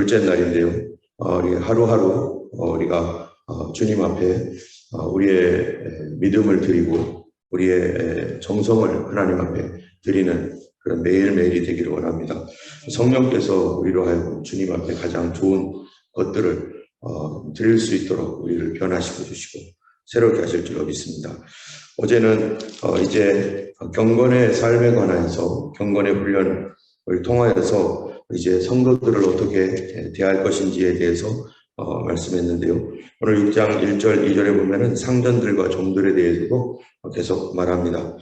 둘째 날인데요. 우리 하루하루 우리가 주님 앞에 우리의 믿음을 드리고 우리의 정성을 하나님 앞에 드리는 그런 매일매일이 되기를 원합니다. 성령께서 우리로 하여금 주님 앞에 가장 좋은 것들을 드릴 수 있도록 우리를 변화시켜 주시고 새롭게 하실 줄 믿습니다. 어제는 이제 경건의 삶에 관해서 경건의 훈련을 통하여서 이제 성도들을 어떻게 대할 것인지에 대해서 말씀했는데요. 오늘 6장 1절 2절에 보면은 상전들과 종들에 대해서도 계속 말합니다.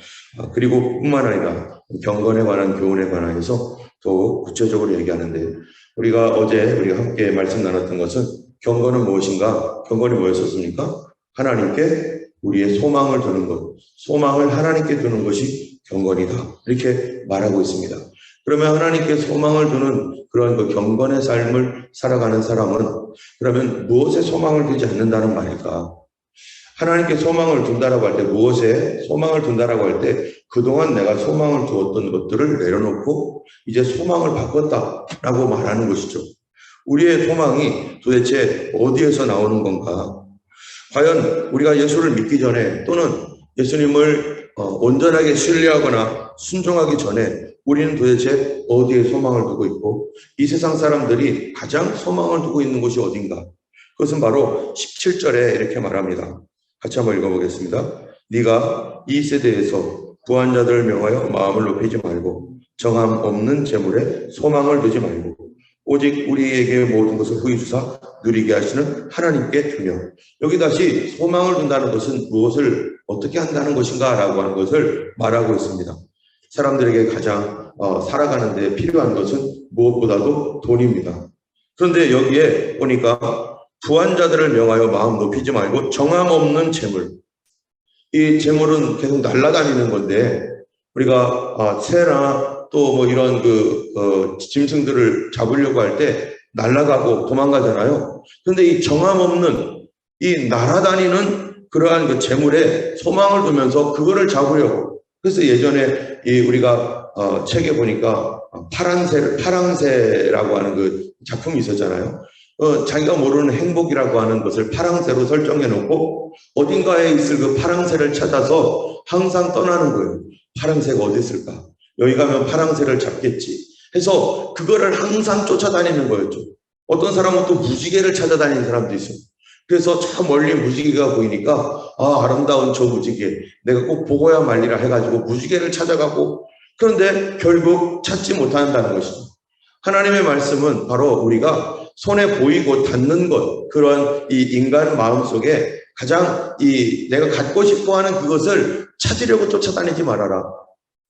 그리고 뿐만 아니라 경건에 관한 교훈에 관해서 더 구체적으로 얘기하는데, 우리가 함께 말씀 나눴던 것은 경건은 무엇인가? 경건이 뭐였었습니까? 하나님께 우리의 소망을 두는 것, 소망을 하나님께 두는 것이 경건이다, 이렇게 말하고 있습니다. 그러면 하나님께 소망을 두는 그런 경건의 삶을 살아가는 사람은 그러면 무엇에 소망을 두지 않는다는 말일까? 하나님께 소망을 둔다라고 할 때, 무엇에 소망을 둔다라고 할 때 그동안 내가 소망을 두었던 것들을 내려놓고 이제 소망을 바꿨다라고 말하는 것이죠. 우리의 소망이 도대체 어디에서 나오는 건가? 과연 우리가 예수를 믿기 전에 또는 예수님을 온전하게 신뢰하거나 순종하기 전에 우리는 도대체 어디에 소망을 두고 있고, 이 세상 사람들이 가장 소망을 두고 있는 곳이 어딘가? 그것은 바로 17절에 이렇게 말합니다. 같이 한번 읽어보겠습니다. 네가 이 세대에서 부한 자들을 명하여 마음을 높이지 말고 정함 없는 재물에 소망을 두지 말고 오직 우리에게 모든 것을 후히 주사 누리게 하시는 하나님께 두며. 여기 다시 소망을 둔다는 것은 무엇을 어떻게 한다는 것인가 라고 하는 것을 말하고 있습니다. 사람들에게 가장 살아가는 데 필요한 것은 무엇보다도 돈입니다. 그런데 여기에 보니까 부한 자들을 명하여 마음 높이지 말고 정함 없는 재물. 이 재물은 계속 날아다니는 건데, 우리가 새나 또 이런 짐승들을 잡으려고 할 때 날아가고 도망가잖아요. 그런데 이 정함 없는 이 날아다니는 그러한 재물에 소망을 두면서 그거를 잡으려고. 그래서 예전에 우리가 책에 보니까 파랑새라고 하는 작품이 있었잖아요. 자기가 모르는 행복이라고 하는 것을 파랑새로 설정해 놓고 어딘가에 있을 파랑새를 찾아서 항상 떠나는 거예요. 파랑새가 어디 있을까? 여기 가면 파랑새를 잡겠지 해서 그거를 항상 쫓아다니는 거였죠. 어떤 사람은 또 무지개를 찾아다니는 사람도 있어요. 그래서 저 멀리 무지개가 보이니까 아름다운 저 무지개 내가 꼭 보고야 말리라 해가지고 무지개를 찾아가고, 그런데 결국 찾지 못한다는 것이죠. 하나님의 말씀은 바로 우리가 손에 보이고 닿는 것, 그런 이 인간 마음속에 가장 내가 갖고 싶어하는 그것을 찾으려고 쫓아다니지 말아라.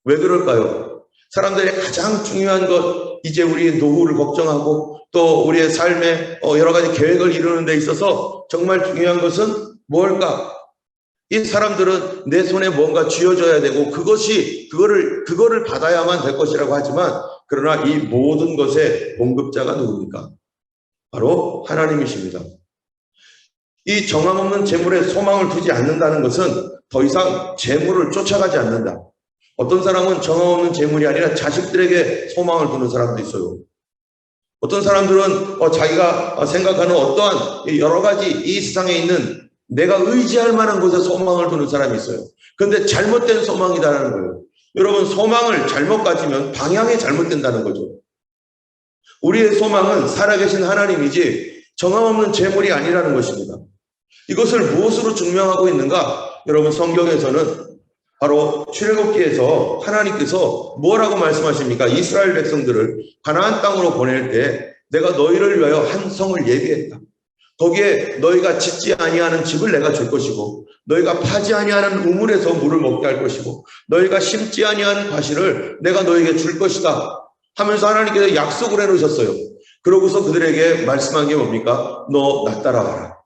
왜 그럴까요? 사람들의 가장 중요한 것, 이제 우리의 노후를 걱정하고 또 우리의 삶에 여러 가지 계획을 이루는 데 있어서 정말 중요한 것은 뭘까? 이 사람들은 내 손에 뭔가 쥐어져야 되고 그거를 받아야만 될 것이라고 하지만, 그러나 이 모든 것의 공급자가 누굽니까? 바로 하나님이십니다. 이 정함 없는 재물에 소망을 두지 않는다는 것은 더 이상 재물을 쫓아가지 않는다. 어떤 사람은 정함 없는 재물이 아니라 자식들에게 소망을 두는 사람도 있어요. 어떤 사람들은 자기가 생각하는 어떠한 여러 가지 이 세상에 있는 내가 의지할 만한 곳에 소망을 두는 사람이 있어요. 그런데 잘못된 소망이다라는 거예요. 여러분, 소망을 잘못 가지면 방향이 잘못된다는 거죠. 우리의 소망은 살아계신 하나님이지 정함 없는 재물이 아니라는 것입니다. 이것을 무엇으로 증명하고 있는가? 여러분, 성경에서는 바로 출애굽기에서 하나님께서 뭐라고 말씀하십니까? 이스라엘 백성들을 가나안 땅으로 보낼 때 내가 너희를 위하여 한 성을 예비했다. 거기에 너희가 짓지 아니하는 집을 내가 줄 것이고 너희가 파지 아니하는 우물에서 물을 먹게 할 것이고 너희가 심지 아니하는 과실을 내가 너희에게 줄 것이다 하면서 하나님께서 약속을 해놓으셨어요. 그러고서 그들에게 말씀한 게 뭡니까? 너 나 따라와라.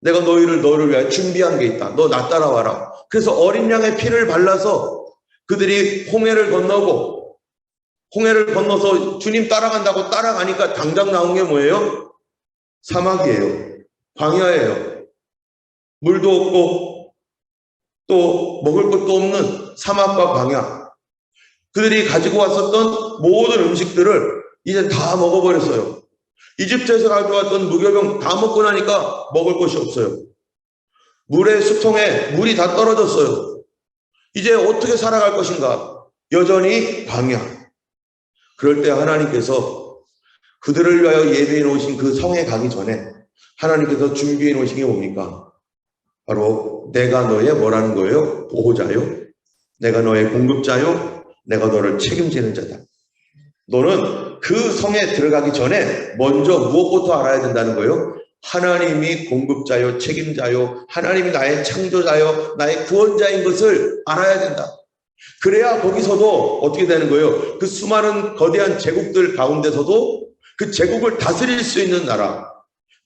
내가 너를 위하여 준비한 게 있다. 너 나 따라와라. 그래서 어린 양의 피를 발라서 그들이 홍해를 건너서 주님 따라간다고 따라가니까 당장 나온 게 뭐예요? 사막이에요. 광야예요. 물도 없고 또 먹을 것도 없는 사막과 광야. 그들이 가지고 왔었던 모든 음식들을 이제 다 먹어버렸어요. 이집트에서 가져왔던 무교병 다 먹고 나니까 먹을 것이 없어요. 물의 수통에 물이 다 떨어졌어요. 이제 어떻게 살아갈 것인가? 여전히 광야. 그럴 때 하나님께서 그들을 위하여 예비해 놓으신 그 성에 가기 전에 하나님께서 준비해 놓으신 게 뭡니까? 바로 내가 너의 뭐라는 거예요? 보호자요. 내가 너의 공급자요. 내가 너를 책임지는 자다. 너는 그 성에 들어가기 전에 먼저 무엇부터 알아야 된다는 거예요? 하나님이 공급자요, 책임자요, 하나님이 나의 창조자요, 나의 구원자인 것을 알아야 된다. 그래야 거기서도 어떻게 되는 거예요? 그 수많은 거대한 제국들 가운데서도 그 제국을 다스릴 수 있는 나라,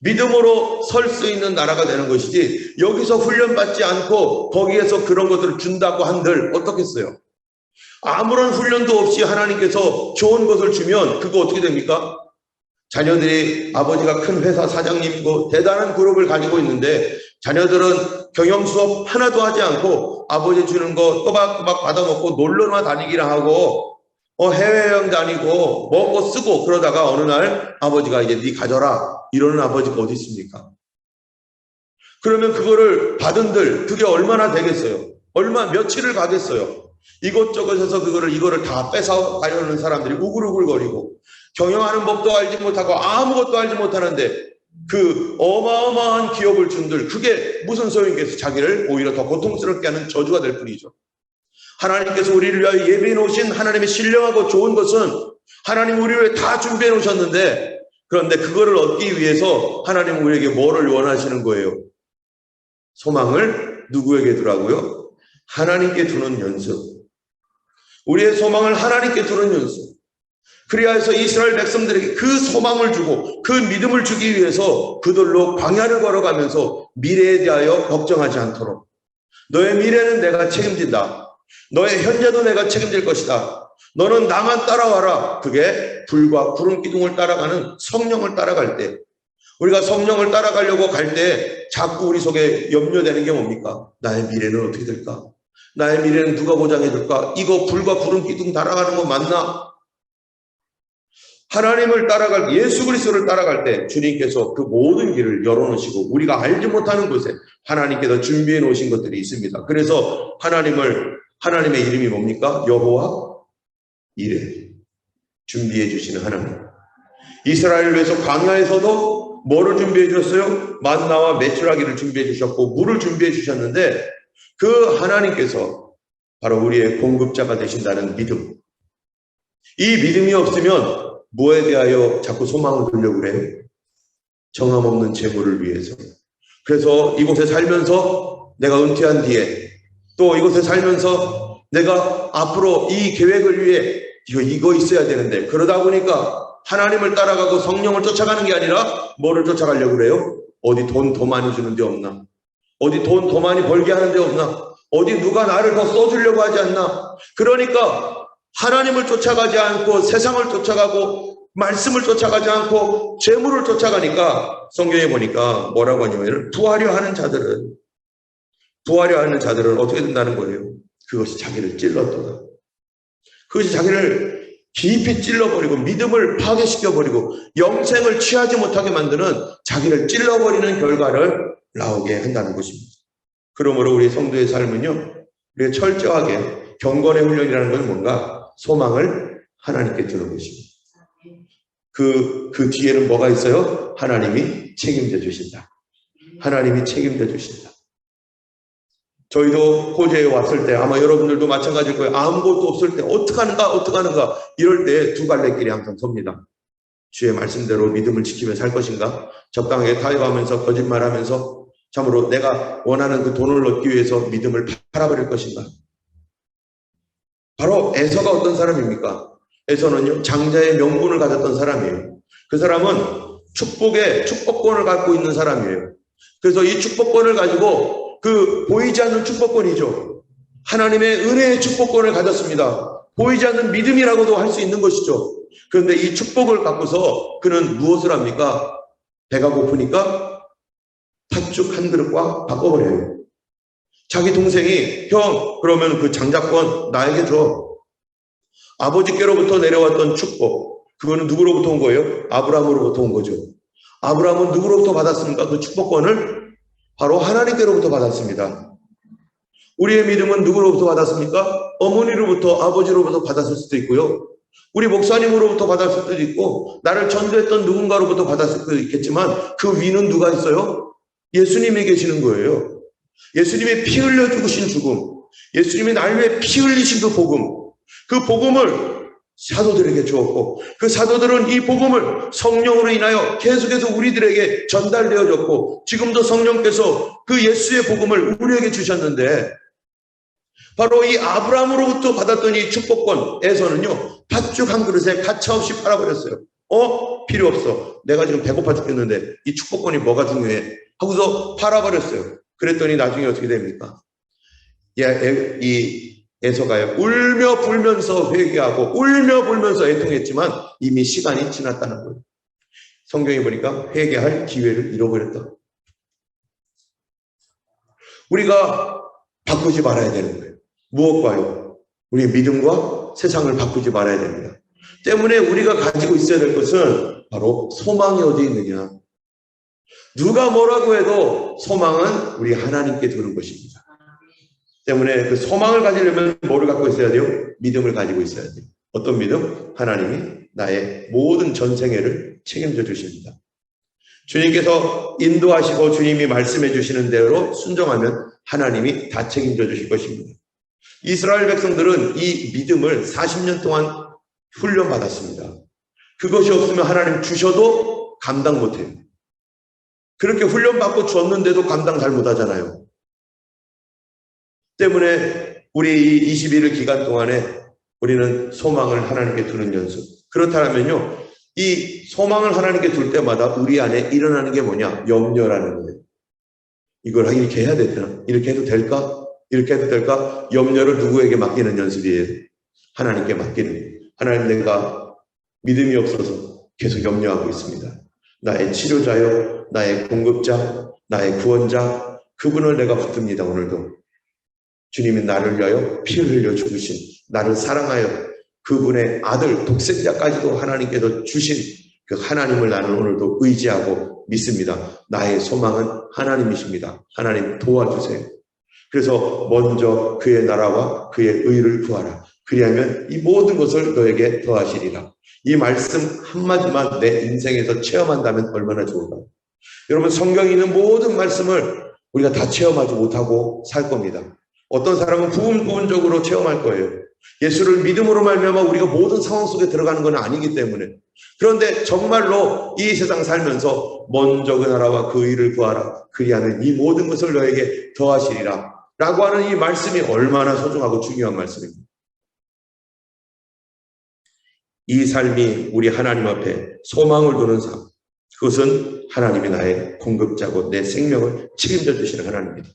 믿음으로 설 수 있는 나라가 되는 것이지, 여기서 훈련받지 않고 거기에서 그런 것들을 준다고 한들 어떻겠어요? 아무런 훈련도 없이 하나님께서 좋은 것을 주면 그거 어떻게 됩니까? 자녀들이 아버지가 큰 회사 사장님이고 대단한 그룹을 가지고 있는데 자녀들은 경영 수업 하나도 하지 않고 아버지 주는 거 또박또박 받아먹고 놀러나 다니기나 하고 해외여행 다니고 먹고 쓰고 그러다가 어느 날 아버지가 이제 네 가져라 이러는 아버지가 어디 있습니까? 그러면 그거를 받은들 그게 얼마나 되겠어요? 며칠을 가겠어요? 이것저것에서 이거를 다 뺏어가려는 사람들이 우글우글거리고 경영하는 법도 알지 못하고 아무것도 알지 못하는데 그 어마어마한 기업을 준들 그게 무슨 소용이겠어? 자기를 오히려 더 고통스럽게 하는 저주가 될 뿐이죠. 하나님께서 우리를 위하여 예비해 놓으신 하나님의 신령하고 좋은 것은 하나님 우리를 위해 다 준비해 놓으셨는데 그런데 그거를 얻기 위해서 하나님은 우리에게 뭐를 원하시는 거예요? 소망을 누구에게 두라고요? 하나님께 두는 연습. 우리의 소망을 하나님께 두는 연습. 그래야 해서 이스라엘 백성들에게 그 소망을 주고 그 믿음을 주기 위해서 그들로 광야를 걸어가면서 미래에 대하여 걱정하지 않도록 너의 미래는 내가 책임진다. 너의 현재도 내가 책임질 것이다. 너는 나만 따라와라. 그게 불과 구름 기둥을 따라가는 성령을 따라갈 때 우리가 성령을 따라가려고 갈 때 자꾸 우리 속에 염려되는 게 뭡니까? 나의 미래는 어떻게 될까? 나의 미래는 누가 보장해 줄까? 이거 불과 구름 기둥 따라가는 거 맞나? 하나님을 따라갈 예수 그리스도를 따라갈 때 주님께서 그 모든 길을 열어놓으시고 우리가 알지 못하는 곳에 하나님께서 준비해 놓으신 것들이 있습니다. 그래서 하나님의 이름이 뭡니까? 여호와 이레 준비해 주시는 하나님. 이스라엘을 위해서 광야에서도 뭐를 준비해 주셨어요? 만나와 메추라기를 준비해 주셨고 물을 준비해 주셨는데 그 하나님께서 바로 우리의 공급자가 되신다는 믿음. 이 믿음이 없으면 뭐에 대하여 자꾸 소망을 두려고 그래요? 정함 없는 재물을 위해서. 그래서 이곳에 살면서 내가 은퇴한 뒤에 또 이곳에 살면서 내가 앞으로 이 계획을 위해 이거 있어야 되는데 그러다 보니까 하나님을 따라가고 성령을 쫓아가는 게 아니라 뭐를 쫓아가려고 그래요? 어디 돈 더 많이 주는 데 없나? 어디 돈 더 많이 벌게 하는 데 없나? 어디 누가 나를 더 써주려고 하지 않나? 그러니까 하나님을 쫓아가지 않고 세상을 쫓아가고 말씀을 쫓아가지 않고 재물을 쫓아가니까 성경에 보니까 뭐라고 하냐면 부하려 하는 자들은 어떻게 된다는 거예요? 그것이 자기를 찔렀도다. 그것이 자기를 깊이 찔러버리고 믿음을 파괴시켜버리고 영생을 취하지 못하게 만드는 자기를 찔러버리는 결과를 나오게 한다는 것입니다. 그러므로 우리 성도의 삶은요, 우리가 철저하게 경건의 훈련이라는 건 뭔가 소망을 하나님께 두는 것입니다. 그 뒤에는 뭐가 있어요? 하나님이 책임져 주신다. 하나님이 책임져 주신다. 저희도 호주에 왔을 때 아마 여러분들도 마찬가지일 거예요. 아무것도 없을 때 어떡하는가 이럴 때 두 갈래 길이 항상 섭니다. 주의 말씀대로 믿음을 지키며 살 것인가? 적당하게 타협하면서 거짓말하면서 참으로 내가 원하는 그 돈을 얻기 위해서 믿음을 팔아버릴 것인가? 바로 에서가 어떤 사람입니까? 에서는요, 장자의 명분을 가졌던 사람이에요. 그 사람은 축복권을 갖고 있는 사람이에요. 그래서 이 축복권을 가지고 보이지 않는 축복권이죠. 하나님의 은혜의 축복권을 가졌습니다. 보이지 않는 믿음이라고도 할 수 있는 것이죠. 그런데 이 축복을 갖고서 그는 무엇을 합니까? 배가 고프니까 팥죽 한 그릇과 바꿔버려요. 자기 동생이 형 그러면 그 장자권 나에게 줘. 아버지께로부터 내려왔던 축복, 그거는 누구로부터 온 거예요? 아브라함으로부터 온 거죠. 아브라함은 누구로부터 받았습니까? 그 축복권을 바로 하나님께로부터 받았습니다. 우리의 믿음은 누구로부터 받았습니까? 어머니로부터, 아버지로부터 받았을 수도 있고요. 우리 목사님으로부터 받았을 수도 있고, 나를 전도했던 누군가로부터 받았을 수도 있겠지만, 그 위는 누가 있어요? 예수님이 계시는 거예요. 예수님이 피 흘려 죽으신 죽음, 예수님이 날 위해 피 흘리신 그 복음을 사도들에게 주었고, 그 사도들은 이 복음을 성령으로 인하여 계속해서 우리들에게 전달되어졌고, 지금도 성령께서 그 예수의 복음을 우리에게 주셨는데, 바로 이 아브라함으로부터 받았던 이 축복권에서는요, 팥죽 한 그릇에 가차없이 팔아버렸어요. 필요 없어. 내가 지금 배고파 죽겠는데 이 축복권이 뭐가 중요해? 하고서 팔아버렸어요. 그랬더니 나중에 어떻게 됩니까? 이 에서가요, 울며 불면서 회개하고 울며 불면서 애통했지만 이미 시간이 지났다는 거예요. 성경에 보니까 회개할 기회를 잃어버렸다. 우리가 바꾸지 말아야 되는 거예요. 무엇과요? 우리의 믿음과 세상을 바꾸지 말아야 됩니다. 때문에 우리가 가지고 있어야 될 것은 바로 소망이 어디 있느냐. 누가 뭐라고 해도 소망은 우리 하나님께 두는 것입니다. 때문에 그 소망을 가지려면 뭐를 갖고 있어야 돼요? 믿음을 가지고 있어야 돼요. 어떤 믿음? 하나님이 나의 모든 전생애를 책임져 주십니다. 주님께서 인도하시고 주님이 말씀해 주시는 대로 순종하면 하나님이 다 책임져 주실 것입니다. 이스라엘 백성들은 이 믿음을 40년 동안 훈련받았습니다. 그것이 없으면 하나님 주셔도 감당 못해요. 그렇게 훈련받고 줬는데도 감당 잘 못하잖아요. 때문에 우리 이 21일 기간 동안에 우리는 소망을 하나님께 두는 연습. 그렇다면요, 이 소망을 하나님께 둘 때마다 우리 안에 일어나는 게 뭐냐? 염려라는 거예요. 이걸 이렇게 해야 되나? 이렇게 해도 될까? 이렇게 해도 될까? 염려를 누구에게 맡기는 연습이에요? 하나님께 맡기는 거예요. 하나님, 내가 믿음이 없어서 계속 염려하고 있습니다. 나의 치료자요, 나의 공급자, 나의 구원자, 그분을 내가 붙듭니다. 오늘도 주님이 나를 위하여 피를 흘려 죽으신, 나를 사랑하여 그분의 아들 독생자까지도 하나님께서 주신 그 하나님을 나는 오늘도 의지하고 믿습니다. 나의 소망은 하나님이십니다. 하나님 도와주세요. 그래서 먼저 그의 나라와 그의 의를 구하라. 그리하면 이 모든 것을 너에게 더하시리라. 이 말씀 한마디만 내 인생에서 체험한다면 얼마나 좋을까. 여러분, 성경에 있는 모든 말씀을 우리가 다 체험하지 못하고 살 겁니다. 어떤 사람은 부분적으로 체험할 거예요. 예수를 믿음으로 말미암아 우리가 모든 상황 속에 들어가는 건 아니기 때문에. 그런데 정말로 이 세상 살면서 먼저 그 나라와 그 의를 구하라. 그리하면 이 모든 것을 너에게 더하시리라 라고 하는 이 말씀이 얼마나 소중하고 중요한 말씀입니다. 이 삶이 우리 하나님 앞에 소망을 두는 삶, 그것은 하나님이 나의 공급자고 내 생명을 책임져 주시는 하나님입니다.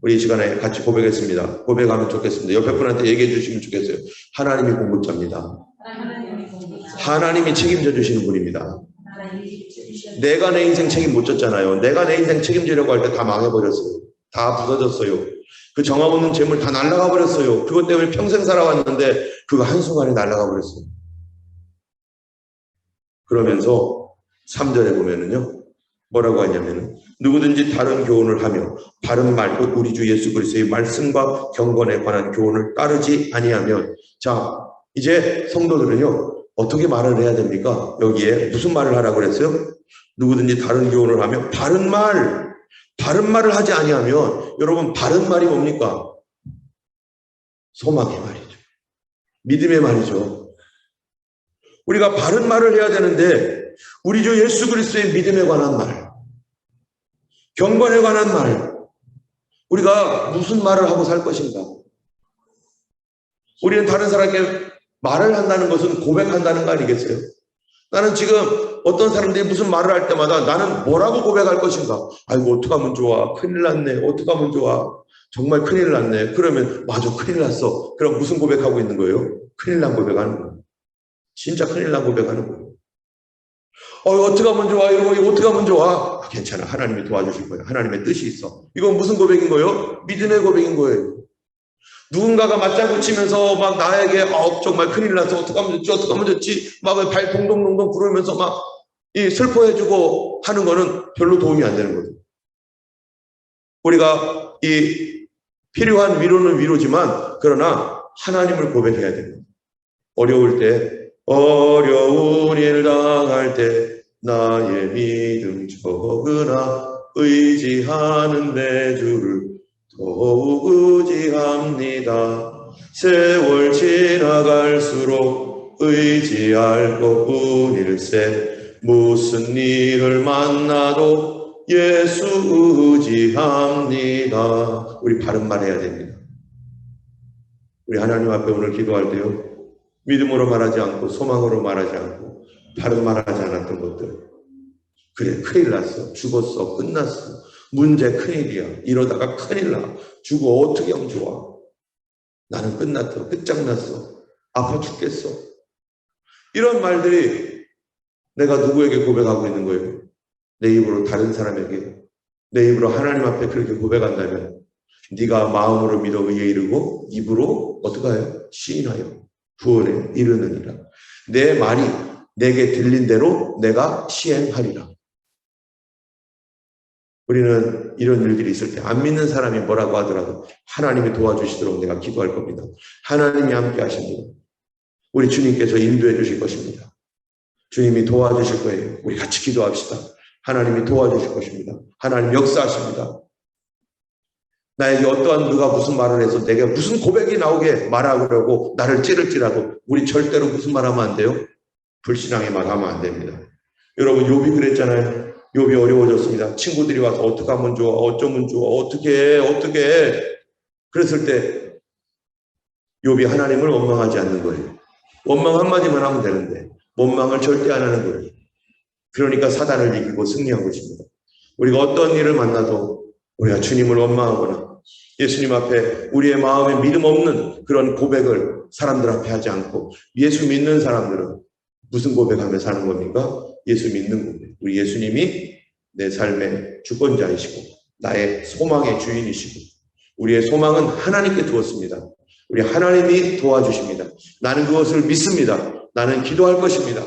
우리 이 시간에 같이 고백했습니다. 고백하면 좋겠습니다. 옆에 분한테 얘기해 주시면 좋겠어요. 하나님이 공급자입니다. 하나님이 책임져 주시는 분입니다. 내가 내 인생 책임 못 졌잖아요. 내가 내 인생 책임지려고 할 때 다 망해버렸어요. 다 부서졌어요. 그 정함 없는 재물 다 날아가 버렸어요. 그것 때문에 평생 살아왔는데 그거 한순간에 날아가 버렸어요. 그러면서 3절에 보면은요, 뭐라고 하냐면은, 누구든지 다른 교훈을 하며 바른 말, 곧 우리 주 예수 그리스도의 말씀과 경건에 관한 교훈을 따르지 아니하면, 자, 이제 성도들은요, 어떻게 말을 해야 됩니까? 여기에 무슨 말을 하라고 그랬어요? 누구든지 다른 교훈을 하며 바른 말을 하지 아니하면, 여러분, 바른 말이 뭡니까? 소망의 말이죠. 믿음의 말이죠. 우리가 바른 말을 해야 되는데, 우리 주 예수 그리스도의 믿음에 관한 말, 경건에 관한 말, 우리가 무슨 말을 하고 살 것인가? 우리는 다른 사람에게 말을 한다는 것은 고백한다는 거 아니겠어요? 나는 지금 어떤 사람들이 무슨 말을 할 때마다 나는 뭐라고 고백할 것인가? 아이고, 어떡하면 좋아. 큰일 났네. 어떡하면 좋아. 정말 큰일 났네. 그러면 맞아, 큰일 났어. 그럼 무슨 고백하고 있는 거예요? 큰일 난 고백하는 거예요. 진짜 큰일 난 고백하는 거예요. 어떡하면 좋아. 이러고 어떡하면 좋아. 괜찮아. 하나님이 도와주실 거예요. 하나님의 뜻이 있어. 이건 무슨 고백인 거예요? 믿음의 고백인 거예요. 누군가가 맞장구 치면서 막 나에게 정말 큰일 나서 어떡하면 좋지 막 발 동동동동 구르면서 막 슬퍼해주고 하는 거는 별로 도움이 안 되는 거죠. 우리가 필요한 위로는 위로지만 그러나 하나님을 고백해야 됩니다. 어려울 때, 어려운 일 당할 때 나의 믿음 적으나 의지하는 내 주를 더욱 의지합니다. 세월 지나갈수록 의지할 것뿐일세 무슨 일을 만나도 예수 의지합니다. 우리 바른 말 해야 됩니다. 우리 하나님 앞에 오늘 기도할 때요, 믿음으로 말하지 않고 소망으로 말하지 않고 바른 말하지 않았던 것들, 그래 큰일 났어, 죽었어, 끝났어, 문제 큰일이야, 이러다가 큰일 나, 죽어 어떻게 하면 좋아, 나는 끝났어, 끝장났어, 아파 죽겠어, 이런 말들이 내가 누구에게 고백하고 있는 거예요? 내 입으로 다른 사람에게, 내 입으로 하나님 앞에 그렇게 고백한다면 네가 마음으로 믿어 의에 이르고 입으로 어떡하여? 시인하여 구원에 이르느니라. 내 말이 내게 들린 대로 내가 시행하리라. 우리는 이런 일들이 있을 때 안 믿는 사람이 뭐라고 하더라도 하나님이 도와주시도록 내가 기도할 겁니다. 하나님이 함께 하십니다. 우리 주님께서 인도해 주실 것입니다. 주님이 도와주실 거예요. 우리 같이 기도합시다. 하나님이 도와주실 것입니다. 하나님 역사하십니다. 나에게 어떠한 누가 무슨 말을 해서 내게 무슨 고백이 나오게 말하려고 나를 찌를지라도 우리 절대로 무슨 말하면 안 돼요? 불신앙의 말하면 안 됩니다. 여러분 욥이 그랬잖아요. 욥이 어려워졌습니다. 친구들이 와서 어떻게 하면 좋아, 어쩌면 좋아, 어떻게 해. 그랬을 때 욥이 하나님을 원망하지 않는 거예요. 원망 한마디만 하면 되는데 원망을 절대 안 하는 거예요. 그러니까 사단을 이기고 승리한 것입니다. 우리가 어떤 일을 만나도 우리가 주님을 원망하거나 예수님 앞에 우리의 마음에 믿음 없는 그런 고백을 사람들 앞에 하지 않고 예수 믿는 사람들은 무슨 고백하며 사는 겁니까? 예수 믿는 고백. 우리 예수님이 내 삶의 주권자이시고 나의 소망의 주인이시고 우리의 소망은 하나님께 두었습니다. 우리 하나님이 도와주십니다. 나는 그것을 믿습니다. 나는 기도할 것입니다.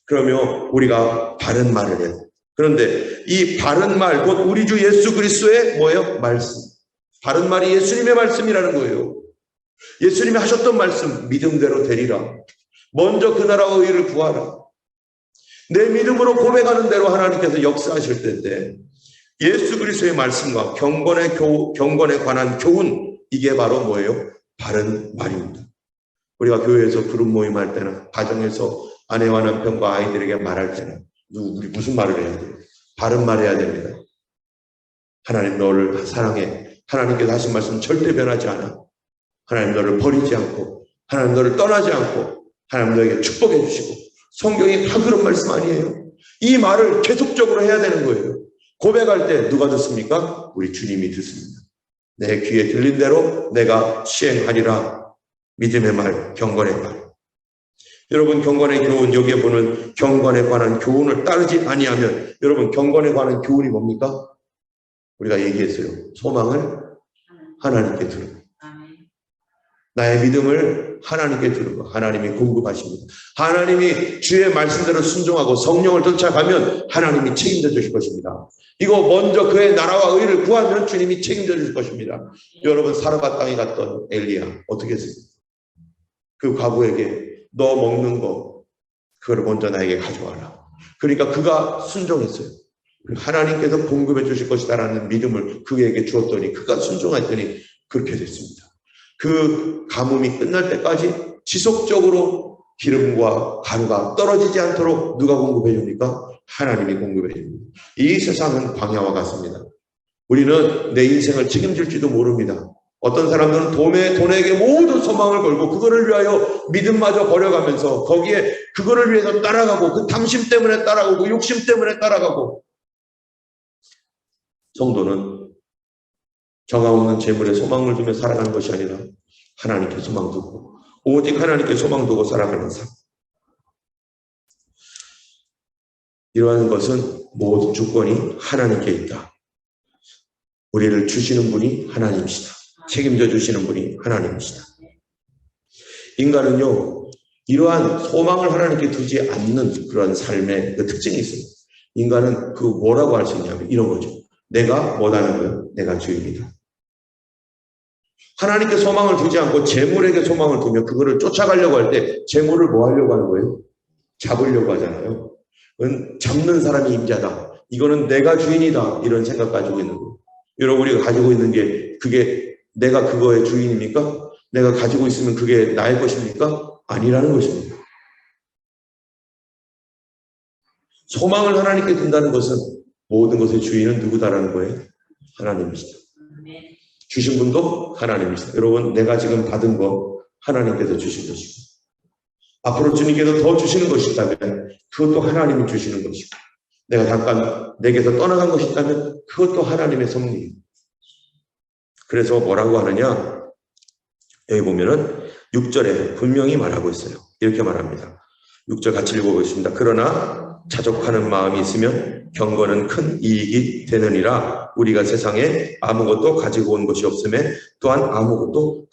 그러면 우리가 바른 말을 해요. 그런데 이 바른 말, 곧 우리 주 예수 그리스도의 뭐예요? 말씀. 바른 말이 예수님의 말씀이라는 거예요. 예수님이 하셨던 말씀, 믿음대로 되리라. 먼저 그 나라와 의를 구하라. 내 믿음으로 고백하는 대로 하나님께서 역사하실 텐데 예수 그리스도의 말씀과 경건에 관한 교훈, 이게 바로 뭐예요? 바른 말입니다. 우리가 교회에서 그룹 모임할 때나 가정에서 아내와 남편과 아이들에게 말할 때는 우리 무슨 말을 해야 돼요? 바른 말 해야 됩니다. 하나님 너를 사랑해. 하나님께서 하신 말씀 절대 변하지 않아. 하나님 너를 버리지 않고 하나님 너를 떠나지 않고 하나님 너에게 축복해 주시고 성경이 다 그런 말씀 아니에요? 이 말을 계속적으로 해야 되는 거예요. 고백할 때 누가 듣습니까? 우리 주님이 듣습니다. 내 귀에 들린 대로 내가 시행하리라. 믿음의 말, 경건의 말. 여러분 경건의 교훈, 여기에 보는 경건에 관한 교훈을 따르지 아니하면 여러분 경건에 관한 교훈이 뭡니까? 우리가 얘기했어요. 소망을 하나님께 두는 것. 나의 믿음을 하나님께 두는 것. 하나님이 공급하십니다. 하나님이 주의 말씀대로 순종하고 성령을 쫓아가면 하나님이 책임져 주실 것입니다. 이거 먼저 그의 나라와 의를 구하면 주님이 책임져 주실 것입니다. 여러분 사르밧 땅에 갔던 엘리야 어떻게 했어요? 그 과부에게 너 먹는 거 그걸 먼저 나에게 가져와라. 그러니까 그가 순종했어요. 하나님께서 공급해 주실 것이다라는 믿음을 그에게 주었더니 그가 순종했더니 그렇게 됐습니다. 그 가뭄이 끝날 때까지 지속적으로 기름과 가루가 떨어지지 않도록 누가 공급해 줍니까? 하나님이 공급해 줍니다. 이 세상은 광야와 같습니다. 우리는 내 인생을 책임질지도 모릅니다. 어떤 사람들은 돈에게 모든 소망을 걸고 그거를 위하여 믿음마저 버려가면서 거기에 그거를 위해서 따라가고 그 탐심 때문에 따라가고 욕심 때문에 따라가고 성도는 정함 없는 재물에 소망을 두며 살아가는 것이 아니라 하나님께 소망 두고 오직 하나님께 소망 두고 살아가는 삶. 이러한 것은 모든 주권이 하나님께 있다. 우리를 주시는 분이 하나님이시다. 책임져 주시는 분이 하나님이시다. 인간은요, 이러한 소망을 하나님께 두지 않는 그런 삶의 그 특징이 있어요. 인간은 그 뭐라고 할 수 있냐면 이런 거죠. 내가 못하는 거예요. 내가 주인이다. 하나님께 소망을 두지 않고 재물에게 소망을 두면 그거를 쫓아가려고 할 때 재물을 뭐 하려고 하는 거예요? 잡으려고 하잖아요. 그건 잡는 사람이 임자다. 이거는 내가 주인이다. 이런 생각 가지고 있는 거예요. 여러분, 우리가 가지고 있는 게 그게 내가 그거의 주인입니까? 내가 가지고 있으면 그게 나의 것입니까? 아니라는 것입니다. 소망을 하나님께 둔다는 것은 모든 것의 주인은 누구다라는 거예요? 하나님이시다. 주신 분도 하나님이시다. 여러분, 내가 지금 받은 거 하나님께서 주신 것이고 앞으로 주님께서 더 주시는 것이 있다면 그것도 하나님이 주시는 것이고 내가 잠깐 내게서 떠나간 것이 있다면 그것도 하나님의 섭리예요. 그래서 뭐라고 하느냐? 여기 보면은 6절에 분명히 말하고 있어요. 이렇게 말합니다. 6절 같이 읽어보겠습니다. 그러나 자족하는 마음이 있으면 경건은 큰 이익이 되느니라. 우리가 세상에 아무것도 가지고 온 것이 없음에 또한 아무것도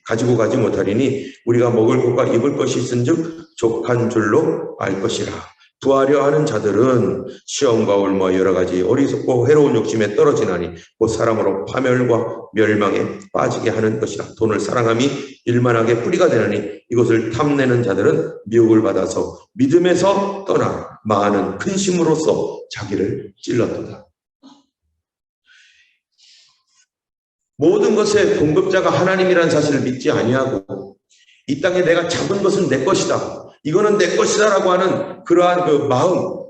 가지고 가지 못하리니 우리가 먹을 것과 입을 것이 있은즉 족한 줄로 알 것이라. 구하려 하는 자들은 시험과 올무와 여러 가지 어리석고 해로운 욕심에 떨어지나니 곧 사람으로 파멸과 멸망에 빠지게 하는 것이라. 돈을 사랑함이 일만하게 뿌리가 되나니 이것을 탐내는 자들은 미혹을 받아서 믿음에서 떠나 많은 근심으로써 자기를 찔렀도다. 모든 것의 공급자가 하나님이라는 사실을 믿지 아니하고 이 땅에 내가 잡은 것은 내 것이다. 이거는 내 것이다라고 하는 그러한 그 마음,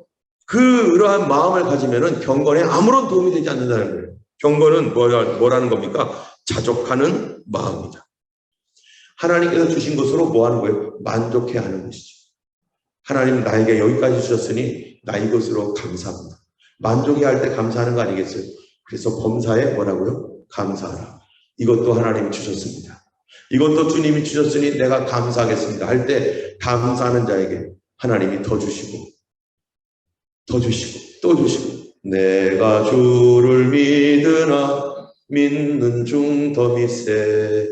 그러한 마음을 가지면은 경건에 아무런 도움이 되지 않는다는 거예요. 경건은 뭐라는 겁니까? 자족하는 마음이다. 하나님께서 주신 것으로 뭐 하는 거예요? 만족해 하는 것이죠. 하나님 나에게 여기까지 주셨으니 나 이것으로 감사합니다. 만족해 할 때 감사하는 거 아니겠어요? 그래서 범사에 뭐라고요? 감사하라. 이것도 하나님이 주셨습니다. 이것도 주님이 주셨으니 내가 감사하겠습니다. 할 때 감사하는 자에게 하나님이 더 주시고 또 주시고 내가 주를 믿으나 믿는 중 더 믿세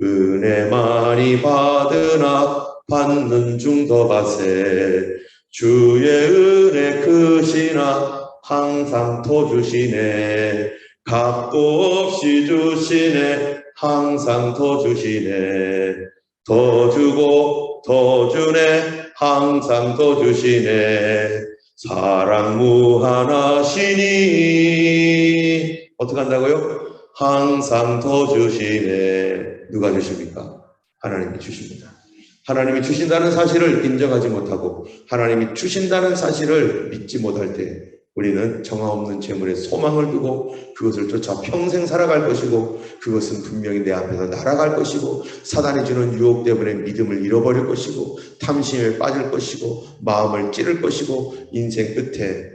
은혜 많이 받으나 받는 중 더 받세 주의 은혜 크시나 항상 더 주시네 값도 없이 주시네 항상 더 주시네 더 주고 더 주네 항상 더 주시네 사랑 무한하시니 어떻게 한다고요? 항상 더 주시네. 누가 주십니까? 하나님이 주십니다. 하나님이 주신다는 사실을 인정하지 못하고 하나님이 주신다는 사실을 믿지 못할 때 우리는 정화없는 재물에 소망을 두고 그것을 쫓아 평생 살아갈 것이고 그것은 분명히 내 앞에서 날아갈 것이고 사단이 주는 유혹 때문에 믿음을 잃어버릴 것이고 탐심에 빠질 것이고 마음을 찌를 것이고 인생 끝에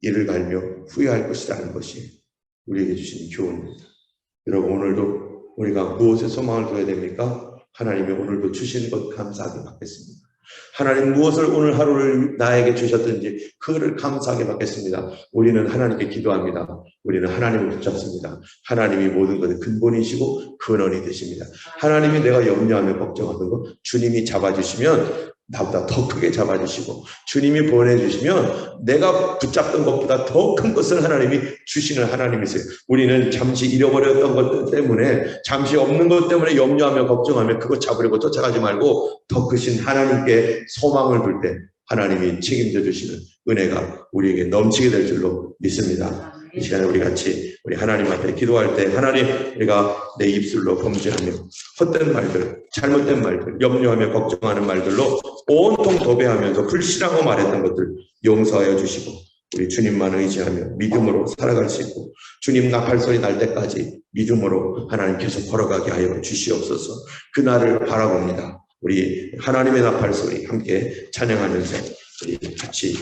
이를 갈며 후회할 것이라는 것이 우리에게 주신 교훈입니다. 여러분 오늘도 우리가 무엇에 소망을 둬야 됩니까? 하나님이 오늘도 주신 것 감사하게 받겠습니다. 하나님 무엇을 오늘 하루를 나에게 주셨든지 그거를 감사하게 받겠습니다. 우리는 하나님께 기도합니다. 우리는 하나님을 붙잡습니다. 하나님이 모든 것의 근본이시고 근원이 되십니다. 하나님이 내가 염려하며 걱정하는 것 주님이 잡아주시면 나보다 더 크게 잡아주시고 주님이 보내주시면 내가 붙잡던 것보다 더 큰 것을 하나님이 주시는 하나님이세요. 우리는 잠시 잃어버렸던 것 때문에 잠시 없는 것 때문에 염려하며 걱정하며 그거 잡으려고 쫓아가지 말고 더 크신 하나님께 소망을 둘 때 하나님이 책임져 주시는 은혜가 우리에게 넘치게 될 줄로 믿습니다. 이 시간에 우리 같이 우리 하나님 앞에 기도할 때 하나님 우리가 내 입술로 범죄하며 헛된 말들 잘못된 말들 염려하며 걱정하는 말들로 온통 도배하면서 불신하고 말했던 것들 용서하여 주시고 우리 주님만 의지하며 믿음으로 살아갈 수 있고 주님 나팔소리 날 때까지 믿음으로 하나님 계속 걸어가게 하여 주시옵소서. 그날을 바라봅니다. 우리 하나님의 나팔소리 함께 찬양하면서 우리 같이